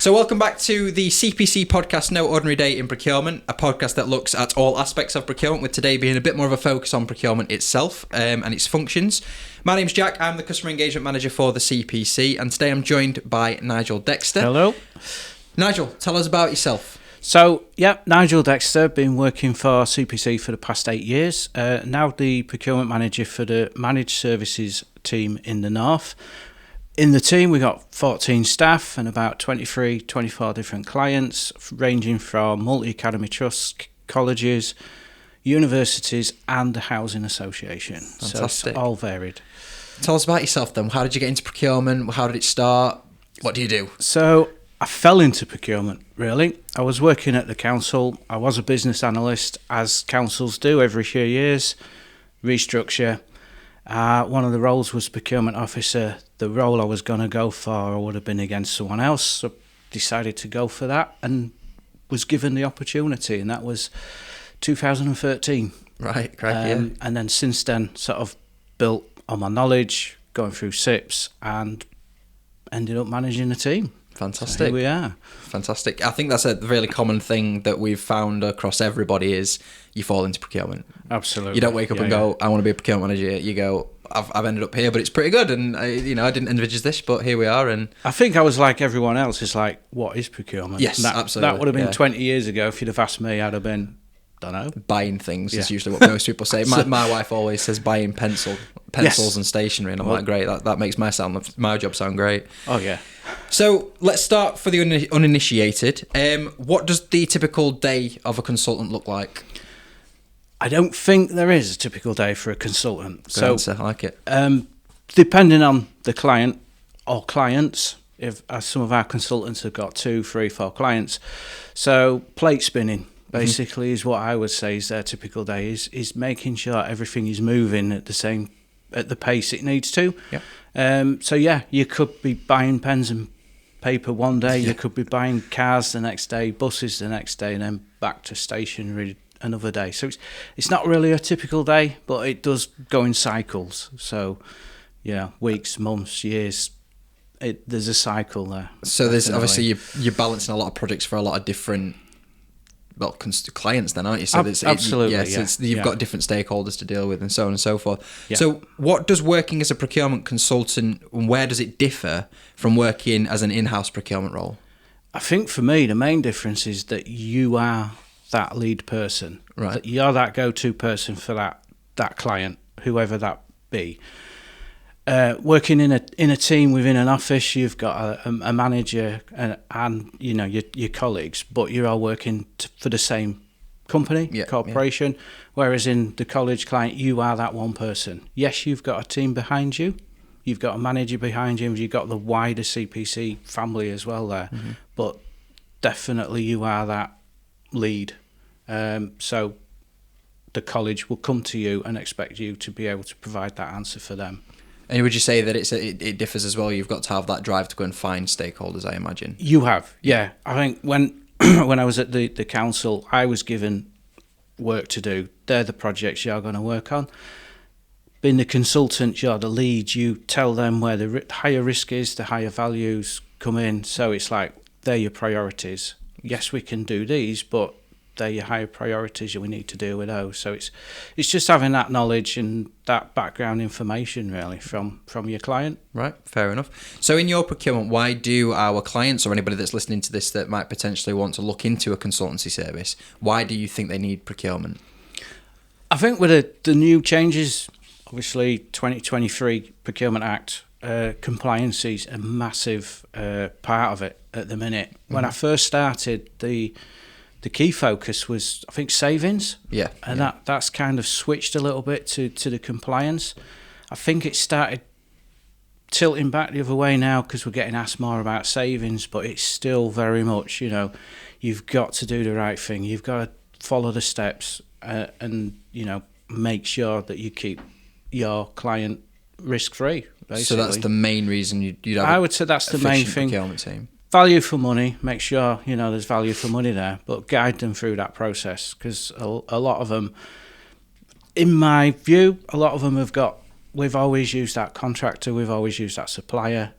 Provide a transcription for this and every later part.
So welcome back to the CPC podcast, No Ordinary Day in Procurement, a podcast that looks at all aspects of procurement, with today being a bit more of a focus on procurement itself and its functions. My name's Jack, I'm the Customer Engagement Manager for the CPC, and today I'm joined by Nigel Dexter. Hello. Nigel, tell us about yourself. So, Nigel Dexter, been working for CPC for the past 8 years, now the Procurement Manager for the Managed Services team in the North. In the team, we got 14 staff and about 24 different clients, ranging from multi-academy trusts, colleges, universities, and the housing association. Fantastic. So it's all varied. Tell us about yourself then. How did you get into procurement? How did it start? What do you do? So I fell into procurement, really. I was working at the council. I was a business analyst, as councils do every few years, restructure. One of the roles was procurement officer. The role I was going to go for, I would have been against someone else. So decided to go for that and was given the opportunity. And that was 2013. Right, yeah. And then since then, sort of built on my knowledge, going through SIPs and ended up managing a team. Fantastic. So here we are. Fantastic. I think that's a really common thing that we've found across everybody is you fall into procurement. Absolutely. You don't wake up and go, I want to be a procurement manager. You go, I've ended up here, but it's pretty good. And I didn't envisage this, but here we are. And I think I was like everyone else. It's like, what is procurement? Yes, absolutely. That would have been 20 years ago. If you'd have asked me, I'd have been, don't know. Buying things is usually what most people say. My wife always says buying pencils and stationery, and I'm like, great. That makes my job sound great. Oh yeah. So let's start for the uninitiated. What does the typical day of a consultant look like? I don't think there is a typical day for a consultant. Good answer. I like it. Depending on the client or clients, if some of our consultants have got 2, 3, 4 clients, so plate spinning basically is what I would say is their typical day. Is making sure everything is moving at the pace it needs to. Yeah. You could be buying pens and paper one day. You could be buying cars the next day, buses the next day, and then back to stationery another day. So it's not really a typical day, but it does go in cycles. So weeks, months, years. There's a cycle there. So there's obviously you're balancing a lot of projects for a lot of different clients then, aren't you? So absolutely. You've got different stakeholders to deal with and so on and so forth. Yeah. So what does working as a procurement consultant, and where does it differ from working as an in-house procurement role? I think for me, the main difference is that you are that lead person. Right. That you're that go-to person for that client, whoever that be. Working in a team within an office, you've got a manager and your colleagues, but you're all working for the same company, corporation. Yeah. Whereas in the college client, you are that one person. Yes, you've got a team behind you, you've got a manager behind you, you've got the wider CPC family as well there. Mm-hmm. But definitely, you are that lead. So the college will come to you and expect you to be able to provide that answer for them. And would you say that it differs as well? You've got to have that drive to go and find stakeholders, I imagine. You have, yeah. I think when I was at the council, I was given work to do. They're the projects you're going to work on. Being the consultant, you're the lead. You tell them where the higher risk is, the higher values come in. So it's like, they're your priorities. Yes, we can do these, but they're your higher priorities and we need to deal with those. So it's just having that knowledge and that background information really from your client. Right, fair enough. So in your procurement, why do our clients or anybody that's listening to this that might potentially want to look into a consultancy service, why do you think they need procurement? I think with the new changes, obviously 2023 Procurement Act, compliance is a massive part of it at the minute. Mm-hmm. When I first started, the key focus was, I think, savings. Yeah. And that's kind of switched a little bit to the compliance. I think it started tilting back the other way now because we're getting asked more about savings, but it's still very much, you've got to do the right thing. You've got to follow the steps and make sure that you keep your client risk-free, basically. So that's the main reason you'd have I would say that's the main thing. Procurement team. Value for money, make sure, there's value for money there, but guide them through that process because a lot of them, in my view, we've always used that contractor, we've always used that supplier,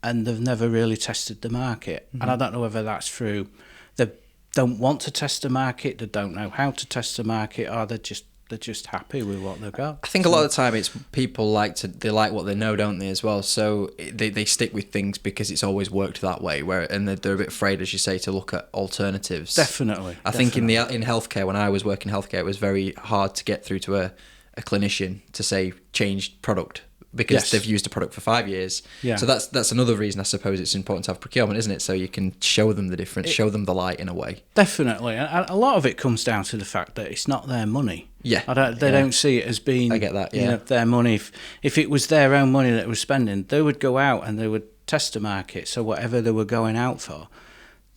and they've never really tested the market. And I don't know whether that's through they don't want to test the market, they don't know how to test the market, or they're just happy with what they've got. I think a lot of the time it's people like what they know, don't they, as well? So they stick with things because it's always worked that way. And they're a bit afraid, as you say, to look at alternatives. Definitely. I think in healthcare, when I was working in healthcare, it was very hard to get through to a clinician to say change product, because they've used a product for 5 years. Yeah. So that's another reason I suppose it's important to have procurement, isn't it? So you can show them the difference, show them the light in a way. Definitely. And a lot of it comes down to the fact that it's not their money. Yeah. They don't see it as being, I get that, yeah. their money. If it was their own money that they were spending, they would go out and they would test the market. So whatever they were going out for,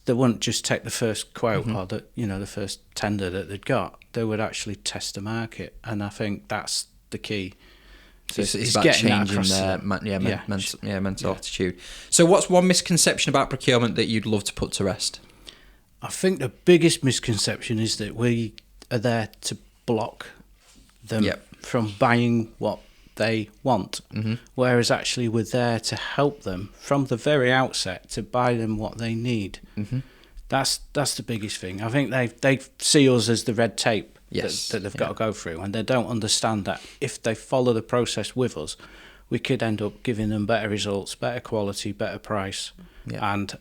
they wouldn't just take the first quote or the first tender that they'd got. They would actually test the market. And I think that's the key. So it's about changing their mental attitude. So what's one misconception about procurement that you'd love to put to rest? I think the biggest misconception is that we are there to block them from buying what they want, whereas actually we're there to help them from the very outset to buy them what they need. That's the biggest thing. I think they see us as the red tape that they've got to go through, and they don't understand that if they follow the process with us, we could end up giving them better results, better quality, better price, and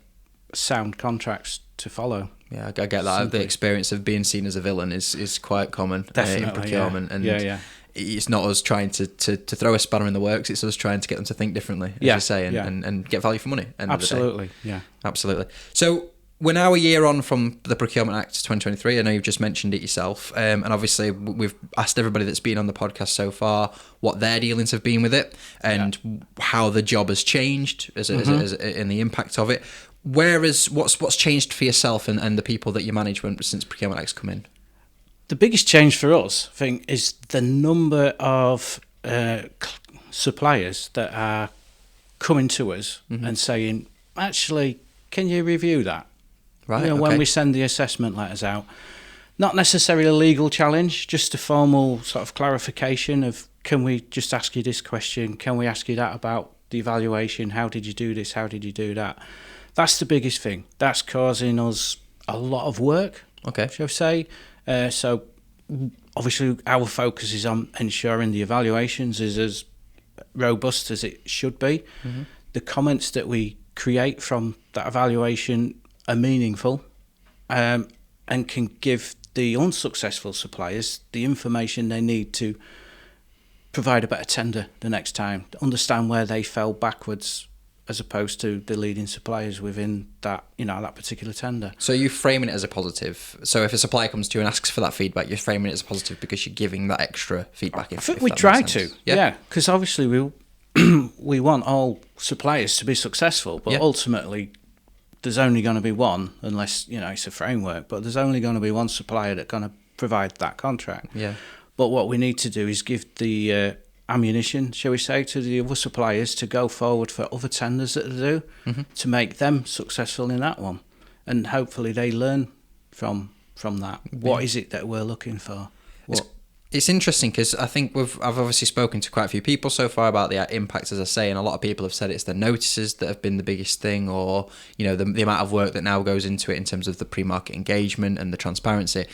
sound contracts to follow. Yeah, I get that. Simply. The experience of being seen as a villain is quite common in procurement. And it's not us trying to throw a spanner in the works, it's us trying to get them to think differently, as you say, and get value for money. Absolutely, yeah. Absolutely. So we're now a year on from the Procurement Act 2023. I know you've just mentioned it yourself. And obviously we've asked everybody that's been on the podcast so far what their dealings have been with it and how the job has changed as in the impact of it. What's changed for yourself and the people that you manage since Procurement Act's come in? The biggest change for us, I think, is the number of suppliers that are coming to us and saying, actually, can you review that? Right. When we send the assessment letters out, not necessarily a legal challenge, just a formal sort of clarification of, can we just ask you this question? Can we ask you that about the evaluation? How did you do this? How did you do that? That's the biggest thing. That's causing us a lot of work, shall I say. So obviously our focus is on ensuring the evaluations is as robust as it should be. The comments that we create from that evaluation are meaningful and can give the unsuccessful suppliers the information they need to provide a better tender the next time, to understand where they fell backwards as opposed to the leading suppliers within that, that particular tender. So you framing it as a positive. So if a supplier comes to you and asks for that feedback, you're framing it as a positive because you're giving that extra feedback. I think we try to, because obviously we want all suppliers to be successful, but ultimately there's only going to be one, unless it's a framework. But there's only going to be one supplier that's going to provide that contract. Yeah. But what we need to do is give the ammunition, shall we say, to the other suppliers to go forward for other tenders that they do to make them successful in that one, and hopefully they learn from that. What is it that we're looking for? It's interesting because I think I've obviously spoken to quite a few people so far about the impact, as I say, and a lot of people have said it's the notices that have been the biggest thing, or the amount of work that now goes into it in terms of the pre-market engagement and the transparency.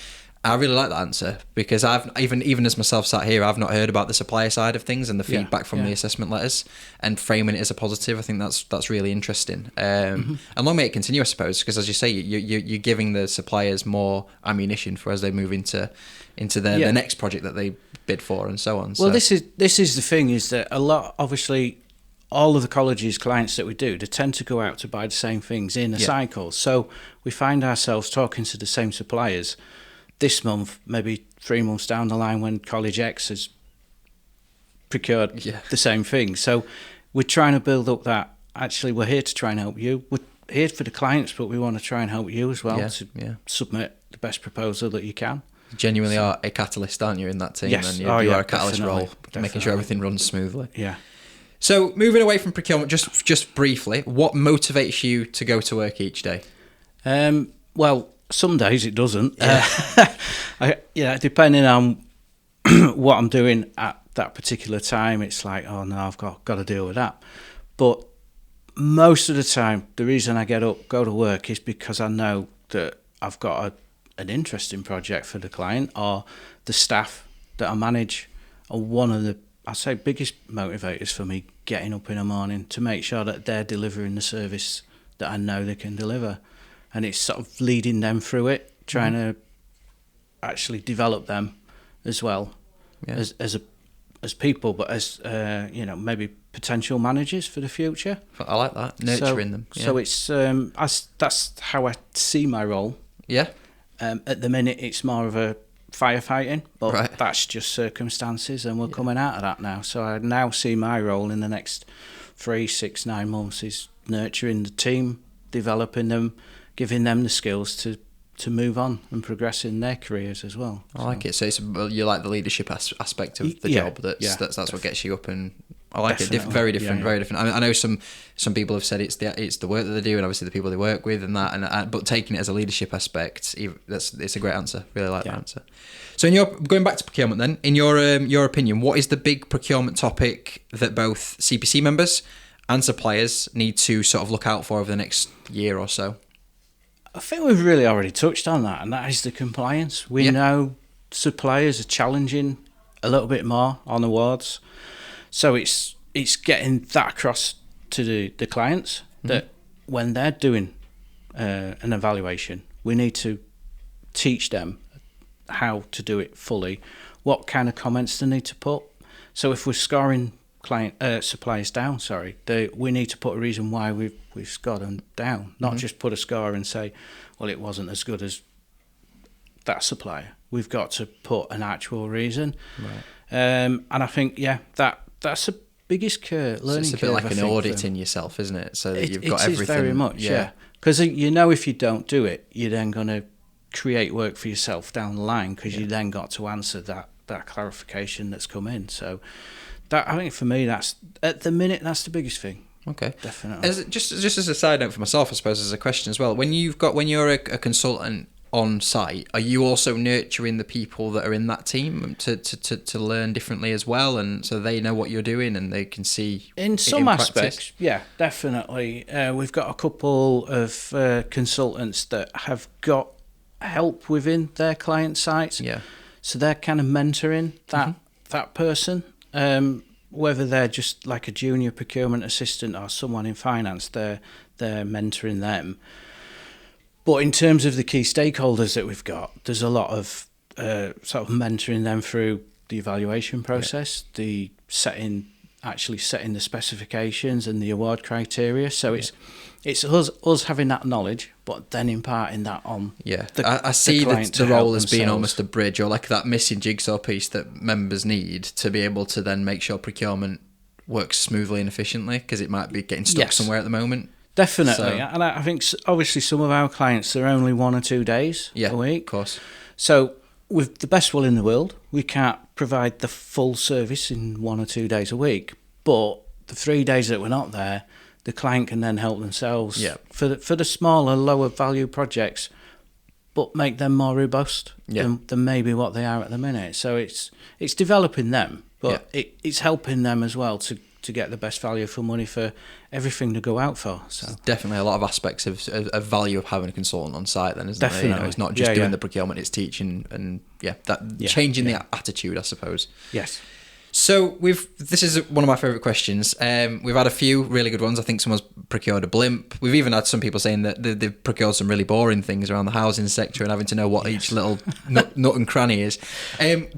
I really like that answer because I've even as myself sat here, I've not heard about the supplier side of things and the feedback from the assessment letters, and framing it as a positive. I think that's really interesting. And long may it continue, I suppose, because as you say, you're giving the suppliers more ammunition for as they move into the next project that they bid for and so on. Well, this is the thing, is that a lot, obviously, all of the colleges clients that we do, they tend to go out to buy the same things in a cycle. So we find ourselves talking to the same suppliers this month, maybe 3 months down the line when College X has procured the same thing. So we're trying to build up that, actually, we're here to try and help you. We're here for the clients, but we want to try and help you as well to submit the best proposal that you can. You genuinely are a catalyst, aren't you, in that team? Yes. And you are a catalyst role, making sure everything runs smoothly. Yeah. So moving away from procurement, just briefly, what motivates you to go to work each day? Well, some days it doesn't. Depending on what I'm doing at that particular time, it's like, oh no, I've got to deal with that. But most of the time, the reason I get up, go to work is because I know that I've got an interesting project for the client, or the staff that I manage are one of the, I say, biggest motivators for me getting up in the morning, to make sure that they're delivering the service that I know they can deliver. And it's sort of leading them through it, trying to actually develop them as well, as people, but as maybe potential managers for the future. I like that, nurturing them. Yeah. So it's that's how I see my role. Yeah. At the minute, it's more of a firefighting, but right. that's just circumstances, and we're coming out of that now. So I now see my role in the next 3, 6, 9 months is nurturing the team, developing them, giving them the skills to move on and progress in their careers as well. I like it. So you like the leadership aspect of the job. That's what gets you up, and I like it. Very different. Very different. I know some people have said it's the work that they do, and obviously the people they work with, and that. But taking it as a leadership aspect, it's a great answer. Really like that answer. So going back to procurement, then, in your opinion, what is the big procurement topic that both CPC members and suppliers need to sort of look out for over the next year or so? I think we've really already touched on that, and that is the compliance. We know suppliers are challenging a little bit more on awards, so it's getting that across to the clients that when they're doing an evaluation, we need to teach them how to do it fully, what kind of comments they need to put. So if we're scoring suppliers down, we need to put a reason why we've scored them down, not just put a score and say, well, it wasn't as good as that supplier. We've got to put an actual reason. Right. And I think, that's the biggest learning curve. It's a bit like an auditing yourself, isn't it? So that you've got everything. It is very much, yeah. Because if you don't do it, you're then going to create work for yourself down the line, because you then got to answer that clarification that's come in. So that, I think for me, that's at the minute, that's the biggest thing. Okay, definitely. Just as a side note for myself, I suppose, as a question as well. When you're a consultant on site, are you also nurturing the people that are in that team to learn differently as well, and so they know what you're doing and they can see in some aspects? Yeah, definitely. We've got a couple of consultants that have got help within their client sites. Yeah. So they're kind of mentoring that person. Whether they're just like a junior procurement assistant or someone in finance, they're mentoring them. But in terms of the key stakeholders that we've got, there's a lot of sort of mentoring them through the evaluation process, the setting the specifications and the award criteria. So it's us having that knowledge, but then imparting that on. Yeah, I see the role as being almost a bridge, or like that missing jigsaw piece that members need to be able to then make sure procurement works smoothly and efficiently, because it might be getting stuck somewhere at the moment. Definitely, and I think obviously some of our clients are only 1 or 2 days a week. Of course. So with the best will in the world, we can't provide the full service in 1 or 2 days a week. But the 3 days that we're not there, the client can then help themselves for the smaller, lower value projects, but make them more robust than maybe what they are at the minute. So it's developing them, but it's helping them as well to get the best value for money for everything to go out for. So there's definitely a lot of aspects of value of having a consultant on site then, isn't definitely. there? It's not just doing the procurement, it's teaching and changing the attitude, I suppose. Yes. So this is one of my favourite questions. We've had a few really good ones. I think someone's procured a blimp. We've even had some people saying that they've procured some really boring things around the housing sector and having to know what each little nut and cranny is.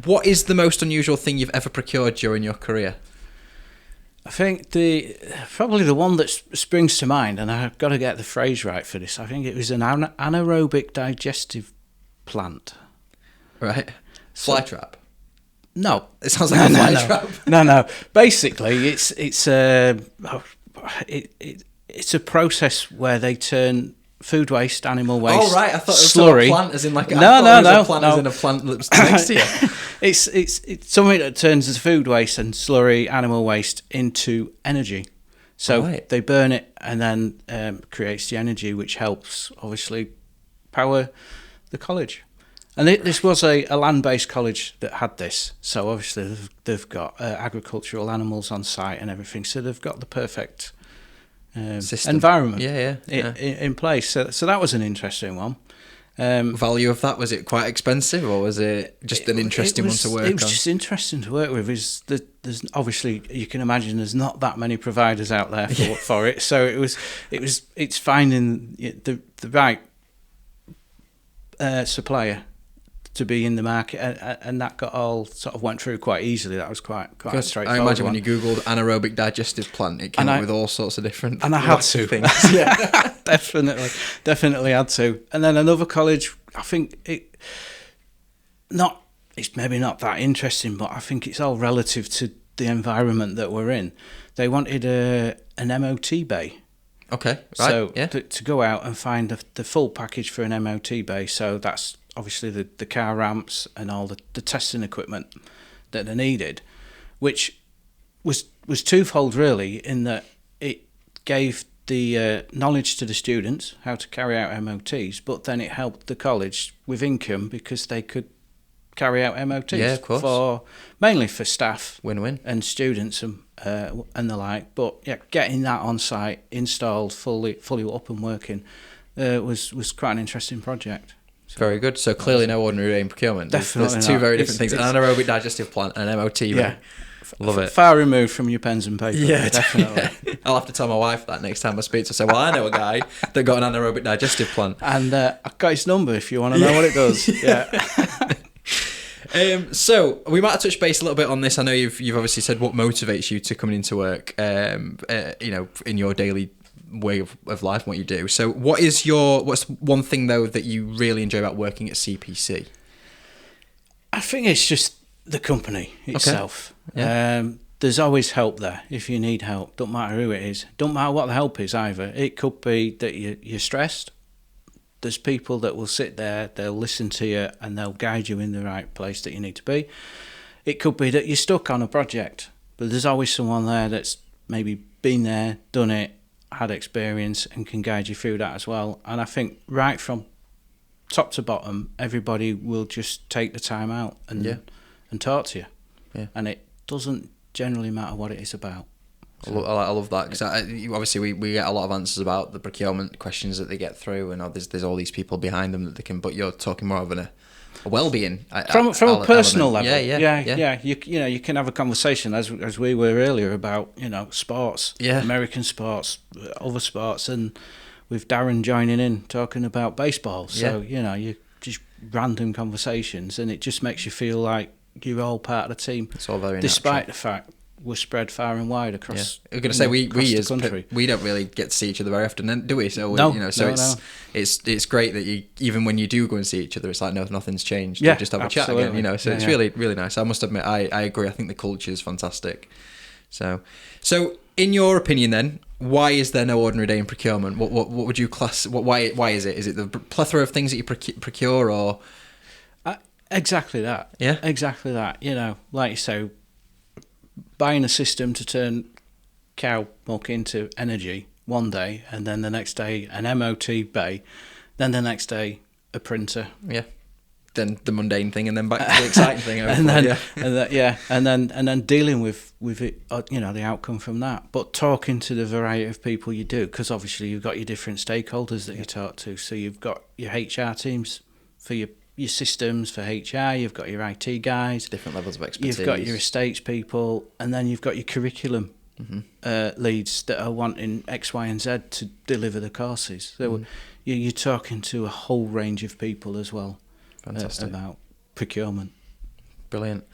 What is the most unusual thing you've ever procured during your career? I think probably the one that springs to mind, and I've got to get the phrase right for this, I think it was an anaerobic digestive plant. Right. Fly trap? No. It sounds like a fly trap. No. Basically, it's a process where they turn food waste, animal waste, oh right, I thought it was slurry. A plant, as in like a plant as in a plant that's next to you. It's something that turns the food waste and slurry, animal waste into energy. So they burn it and then creates the energy, which helps obviously power the college. And this was a land-based college that had this. So obviously they've got agricultural animals on site and everything. So they've got the perfect environment Yeah. in place. So that was an interesting one. Value of that, was it quite expensive, or was it just an interesting one to work on? It was just interesting to work with. There's obviously, you can imagine, there's not that many providers out there for it. So it's finding the right supplier to be in the market, and that got all sort of went through quite easily. That was quite straightforward. I imagine when you googled anaerobic digestive plant, it came up with all sorts of different and I had to things. Yeah, definitely had to. And then another college, I think it's maybe not that interesting, but I think it's all relative to the environment that we're in. They wanted an MOT bay. Okay, right. So yeah. to go out and find the full package for an MOT bay. So that's obviously the car ramps and all the testing equipment that they needed, which was twofold really, in that it gave the knowledge to the students how to carry out MOTs, but then it helped the college with income because they could carry out MOTs of course. mainly for staff, win-win, and students and the like. But yeah, getting that on site, installed, fully up and working, was quite an interesting project. So, very good. So clearly no ordinary day in procurement. There's two very different things: an anaerobic digestive plant and an MOT. Yeah, love it. Far removed from your pens and paper. Yeah, definitely. Yeah. I'll have to tell my wife that next time I speak to her. Say, well, I know a guy that got an anaerobic digestive plant, and I've got his number if you want to know what it does. Yeah. So we might touch base a little bit on this. I know you've obviously said what motivates you to coming into work, in your daily way of life and what you do. So what's one thing though that you really enjoy about working at CPC? I think it's just the company itself. Okay. Yeah. There's always help there if you need help. Don't matter who it is. Don't matter what the help is either. It could be that you're stressed. There's people that will sit there, they'll listen to you, and they'll guide you in the right place that you need to be. It could be that you're stuck on a project, but there's always someone there that's maybe been there, done it, had experience, and can guide you through that as well. And I think right from top to bottom, everybody will just take the time out and talk to you. Yeah. And it doesn't generally matter what it is about. So. I love that, because obviously we get a lot of answers about the procurement questions that they get through, and there's all these people behind them that they can. But you're talking more of a well-being from a personal level. Yeah. You can have a conversation as we were earlier about sports, American sports, other sports, and with Darren joining in talking about baseball. So you just random conversations, and it just makes you feel like you're all part of the team. It's all very despite natural. The fact we're spread far and wide across. I'm going to say we as country. We don't really get to see each other very often, do we? So No. It's great that you, even when you do go and see each other, it's like nothing's changed. Yeah, You just have absolutely. a chat again. So it's really, really nice. I must admit, I agree. I think the culture is fantastic. So in your opinion, then, why is there no ordinary day in procurement? What would you class? Why is it? Is it the plethora of things that you procure, or exactly that? Yeah, exactly that. Like you say, buying a system to turn cow milk into energy one day, and then the next day an MOT bay, then the next day a printer. Yeah. Then the mundane thing, and then back to the exciting thing. and then dealing with it, the outcome from that. But talking to the variety of people you do, because obviously you've got your different stakeholders that you talk to. So you've got your HR teams for your systems for HR, you've got your IT guys, different levels of expertise. You've got your estates people, and then you've got your curriculum leads that are wanting X, Y, and Z to deliver the courses. So you're talking to a whole range of people as well. Fantastic. About procurement. Brilliant.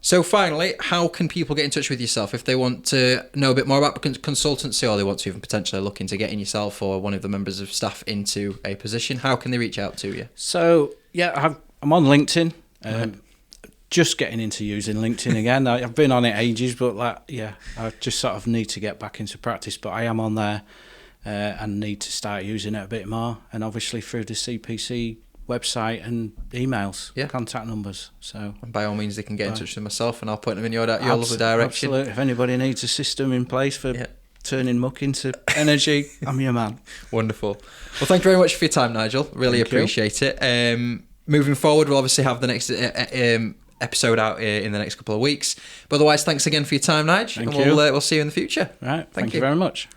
So finally, how can people get in touch with yourself if they want to know a bit more about consultancy, or they want to even potentially look into getting yourself or one of the members of staff into a position? How can they reach out to you? So I'm on LinkedIn. Just getting into using LinkedIn again. I've been on it ages, but I just sort of need to get back into practice. But I am on there and need to start using it a bit more. And obviously through the CPC website and emails, contact numbers. So and by all means, they can get in touch with myself, and I'll point them in your lovely direction. Absolutely. If anybody needs a system in place for turning muck into energy, I'm your man. Wonderful. Well, thank you very much for your time, Nigel. Really appreciate it. Moving forward, we'll obviously have the next episode out in the next couple of weeks. But otherwise, thanks again for your time, Nigel. Thank you. We'll see you in the future. Right. Thank you very much.